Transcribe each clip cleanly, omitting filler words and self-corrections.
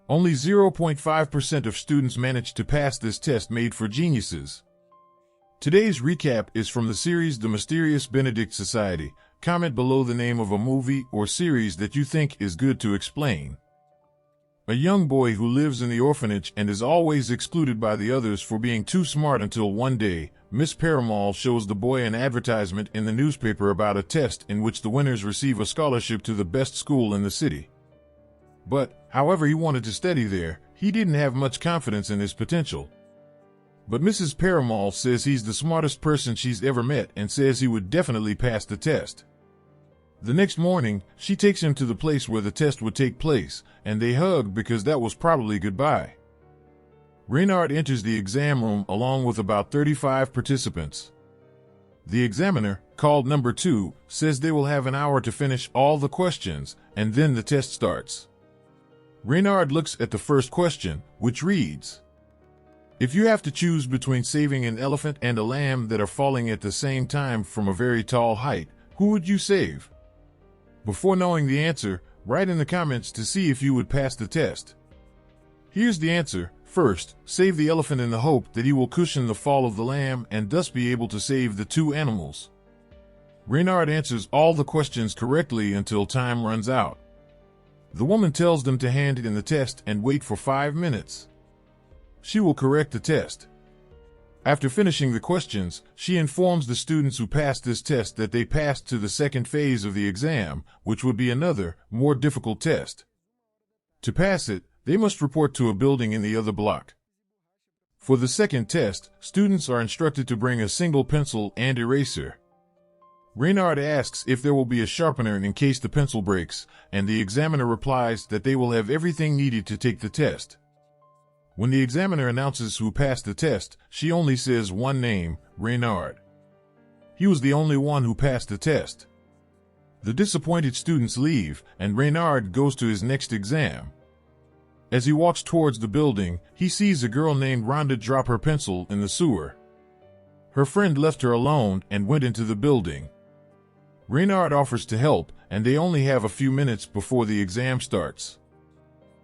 Only 0.5% of students manage to pass this test made for geniuses. Today's recap is from the series The Mysterious Benedict Society. Comment below the name of a movie or series that you think is good to explain. A young boy who lives in the orphanage and is always excluded by the others for being too smart until one day, Miss Paramal shows the boy an advertisement in the newspaper about a test in which the winners receive a scholarship to the best school in the city. But, however he wanted to study there, he didn't have much confidence in his potential. But Mrs. Paramal says he's the smartest person she's ever met and says he would definitely pass the test. The next morning, she takes him to the place where the test would take place, and they hug because that was probably goodbye. Reynard enters the exam room along with about 35 participants. The examiner, called number 2, says they will have an hour to finish all the questions, and then the test starts. Reynard looks at the first question, which reads, "If you have to choose between saving an elephant and a lamb that are falling at the same time from a very tall height, who would you save?" Before knowing the answer, write in the comments to see if you would pass the test. Here's the answer. First, save the elephant in the hope that he will cushion the fall of the lamb and thus be able to save the two animals. Reynard answers all the questions correctly until time runs out. The woman tells them to hand in the test and wait for 5 minutes. She will correct the test. After finishing the questions, she informs the students who passed this test that they passed to the second phase of the exam, which would be another, more difficult test. To pass it, they must report to a building in the other block. For the second test, students are instructed to bring a single pencil and eraser. Reynard asks if there will be a sharpener in case the pencil breaks, and the examiner replies that they will have everything needed to take the test. When the examiner announces who passed the test, she only says one name, Reynard. He was the only one who passed the test. The disappointed students leave, and Reynard goes to his next exam. As he walks towards the building, he sees a girl named Rhonda drop her pencil in the sewer. Her friend left her alone and went into the building. Reynard offers to help, and they only have a few minutes before the exam starts.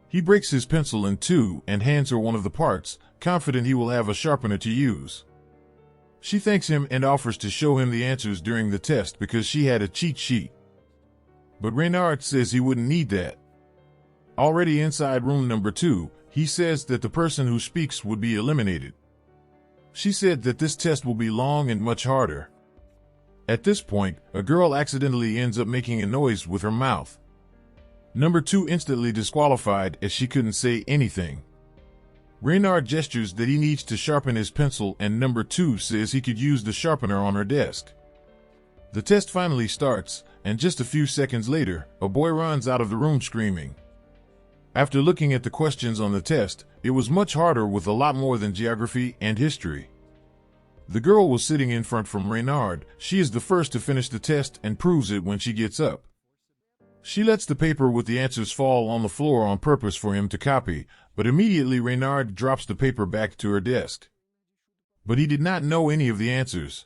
He breaks his pencil in two and hands her one of the parts, confident he will have a sharpener to use. She thanks him and offers to show him the answers during the test because she had a cheat sheet. But Reynard says he wouldn't need that. Already inside room number 2, he says that the person who speaks would be eliminated. She said that this test will be long and much harder. At this point, a girl accidentally ends up making a noise with her mouth. Number 2 instantly disqualified as she couldn't say anything. Reynard gestures that he needs to sharpen his pencil and number 2 says he could use the sharpener on her desk. The test finally starts, and just a few seconds later, a boy runs out of the room screaming. After looking at the questions on the test, it was much harder with a lot more than geography and history. The girl was sitting in front from Reynard. She is the first to finish the test and proves it when she gets up. She lets the paper with the answers fall on the floor on purpose for him to copy, but immediately Reynard drops the paper back to her desk. But he did not know any of the answers.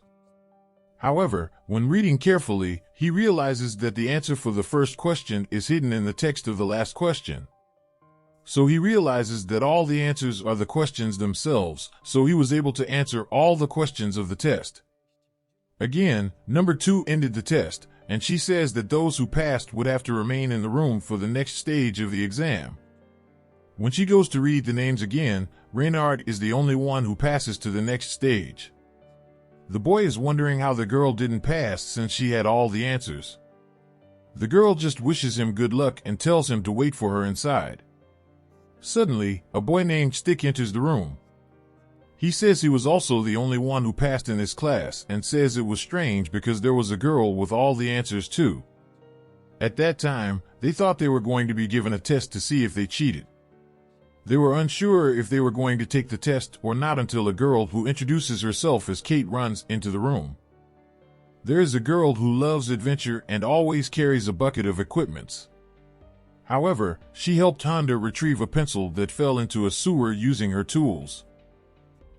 However, when reading carefully, he realizes that the answer for the first question is hidden in the text of the last question. So he realizes that all the answers are the questions themselves, so he was able to answer all the questions of the test. Again, number 2 ended the test, and she says that those who passed would have to remain in the room for the next stage of the exam. When she goes to read the names again, Reynard is the only one who passes to the next stage. The boy is wondering how the girl didn't pass since she had all the answers. The girl just wishes him good luck and tells him to wait for her inside. Suddenly, a boy named Stick enters the room. He says he was also the only one who passed in his class and says it was strange because there was a girl with all the answers too. At that time, they thought they were going to be given a test to see if they cheated. They were unsure if they were going to take the test or not until a girl who introduces herself as Kate runs into the room. There is a girl who loves adventure and always carries a bucket of equipments. However, she helped Honda retrieve a pencil that fell into a sewer using her tools.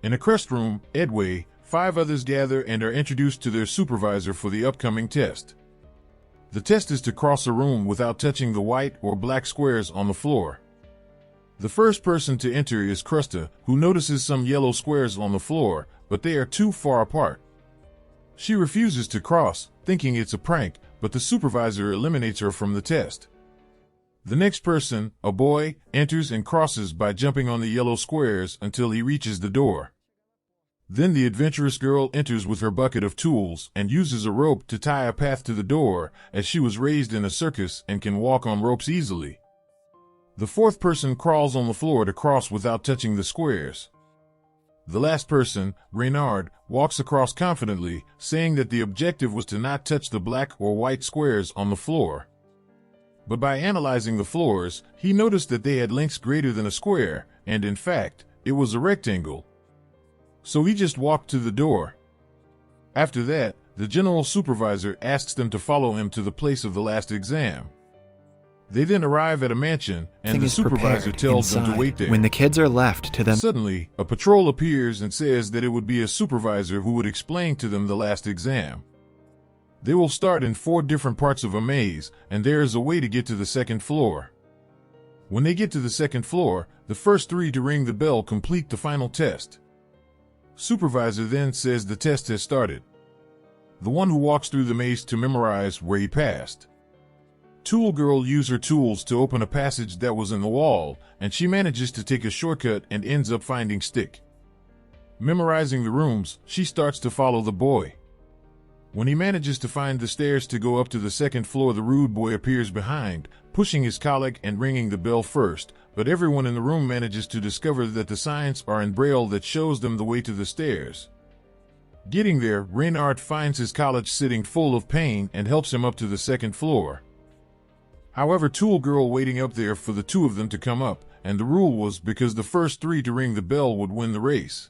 In a crest room, Edway, 5 others gather and are introduced to their supervisor for the upcoming test. The test is to cross a room without touching the white or black squares on the floor. The first person to enter is Krusta, who notices some yellow squares on the floor, but they are too far apart. She refuses to cross, thinking it's a prank, but the supervisor eliminates her from the test. The next person, a boy, enters and crosses by jumping on the yellow squares until he reaches the door. Then the adventurous girl enters with her bucket of tools and uses a rope to tie a path to the door, as she was raised in a circus and can walk on ropes easily. The fourth person crawls on the floor to cross without touching the squares. The last person, Reynard, walks across confidently, saying that the objective was to not touch the black or white squares on the floor. But by analyzing the floors, he noticed that they had lengths greater than a square, and in fact, it was a rectangle. So he just walked to the door. After that, the general supervisor asks them to follow him to the place of the last exam. They then arrive at a mansion, and the supervisor tells them to wait there. When the kids are left to them, Suddenly, a patrol appears and says that it would be a supervisor who would explain to them the last exam. They will start in 4 different parts of a maze, and there is a way to get to the second floor. When they get to the second floor, the first 3 to ring the bell complete the final test. Supervisor then says the test has started. The one who walks through the maze to memorize where he passed. Tool Girl used her tools to open a passage that was in the wall, and she manages to take a shortcut and ends up finding Stick. Memorizing the rooms, she starts to follow the boy. When he manages to find the stairs to go up to the second floor, the rude boy appears behind, pushing his colleague and ringing the bell first, but everyone in the room manages to discover that the signs are in Braille that shows them the way to the stairs. Getting there, Reynard finds his colleague sitting full of pain and helps him up to the second floor. However, Tool Girl waiting up there for the 2 of them to come up, and the rule was because the first 3 to ring the bell would win the race.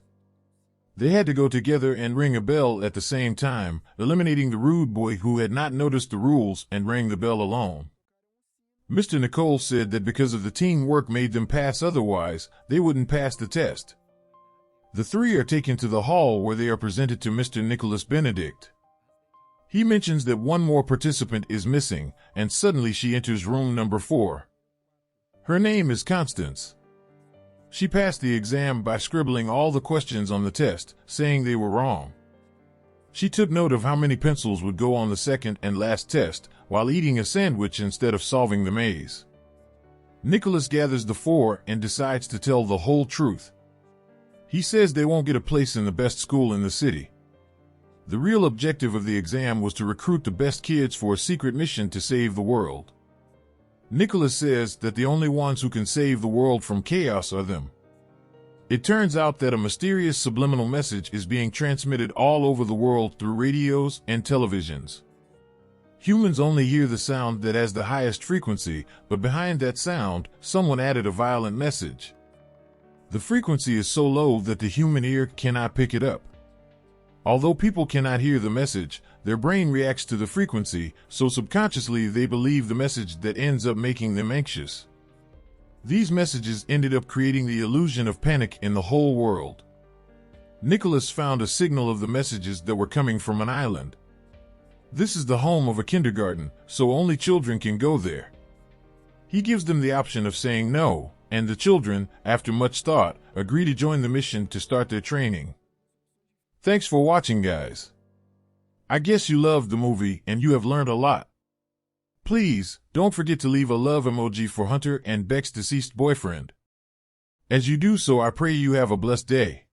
They had to go together and ring a bell at the same time, eliminating the rude boy who had not noticed the rules and rang the bell alone. Mr. Nicole said that because of the teamwork made them pass, otherwise they wouldn't pass the test. The 3 are taken to the hall where they are presented to Mr. Nicholas Benedict. He mentions that one more participant is missing, and suddenly she enters room number 4. Her name is Constance. She passed the exam by scribbling all the questions on the test, saying they were wrong. She took note of how many pencils would go on the second and last test, while eating a sandwich instead of solving the maze. Nicholas gathers the 4 and decides to tell the whole truth. He says they won't get a place in the best school in the city. The real objective of the exam was to recruit the best kids for a secret mission to save the world. Nicholas says that the only ones who can save the world from chaos are them. It turns out that a mysterious subliminal message is being transmitted all over the world through radios and televisions. Humans only hear the sound that has the highest frequency, but behind that sound, someone added a violent message. The frequency is so low that the human ear cannot pick it up. Although people cannot hear the message, their brain reacts to the frequency, so subconsciously they believe the message that ends up making them anxious. These messages ended up creating the illusion of panic in the whole world. Nicholas found a signal of the messages that were coming from an island. This is the home of a kindergarten, so only children can go there. He gives them the option of saying no, and the children, after much thought, agree to join the mission to start their training. Thanks for watching, guys. I guess you loved the movie and you have learned a lot. Please, don't forget to leave a love emoji for Hunter and Beck's deceased boyfriend. As you do so, I pray you have a blessed day.